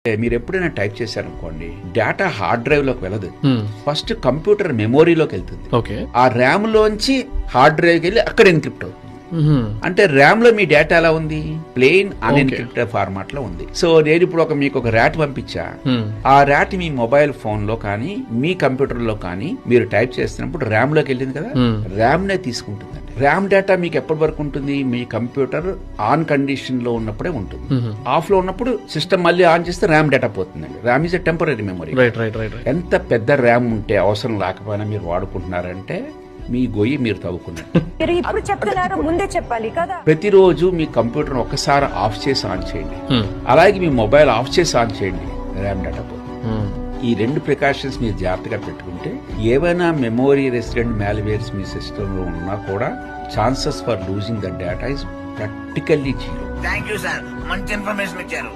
మీరు ఎప్పుడైనా టైప్ చేశారనుకోండి, డేటా హార్డ్ డ్రైవ్ లోకి వెళ్ళదు. ఫస్ట్ కంప్యూటర్ మెమోరీలోకి వెళ్తుంది. ఆ ర్యామ్ లోంచి హార్డ్ డ్రైవ్కి వెళ్ళి అక్కడ ఎన్క్రిప్ట్ అవుతుంది. అంటే ర్యామ్ లో మీ డేటా ఎలా ఉంది? ప్లెయిన్ అన్ఎన్క్రిప్టెడ్ ఫార్మాట్ లో ఉంది. సో నేను ఇప్పుడు మీకు ఒక ర్యాట్ పంపించా. ఆ ర్యాట్ మీ మొబైల్ ఫోన్ లో కానీ మీ కంప్యూటర్ లో కానీ మీరు టైప్ చేస్తున్నప్పుడు ర్యామ్ లోకి వెళ్ళింది కదా, ర్యామ్ నే తీసుకుంటుందండి. ర్యామ్ డేటా మీకు ఎప్పటి వరకు ఉంటుంది? మీ కంప్యూటర్ ఆన్ కండిషన్ లో ఉన్నప్పుడే ఉంటుంది. ఆఫ్ లో ఉన్నప్పుడు సిస్టమ్ మళ్ళీ ఆన్ చేస్తే ర్యామ్ డేటా పోతుందండి. RAM is a temporary memory. ఎంత పెద్ద ర్యామ్ ఉంటే అవసరం లేకపోయినా మీరు వాడుకుంటున్నారంటే మీ గొయ్యి మీరు తవ్వుకున్నట్టు. ఇప్పుడు చెప్తున్నారు, ముందే చెప్పాలి కదా. ప్రతిరోజు మీ కంప్యూటర్ ఒక్కసారి ఆఫ్ చేసి ఆన్ చేయండి, అలాగే మీ మొబైల్ ఆఫ్ చేసి ఆన్ చేయండి, ర్యామ్ డేటా పోతుంది. ఈ రెండు ప్రికాషన్స్ మీరు జాగ్రత్తగా పెట్టుకుంటే ఏవైనా మెమోరీ రెసిడెంట్ మాల్వేర్స్ మీ సిస్టమ్ లో ఉన్నా కూడా chances for losing the data is practically zero. Thank you sir, మంచి ఇన్ఫర్మేషన్ ఇచ్చారు.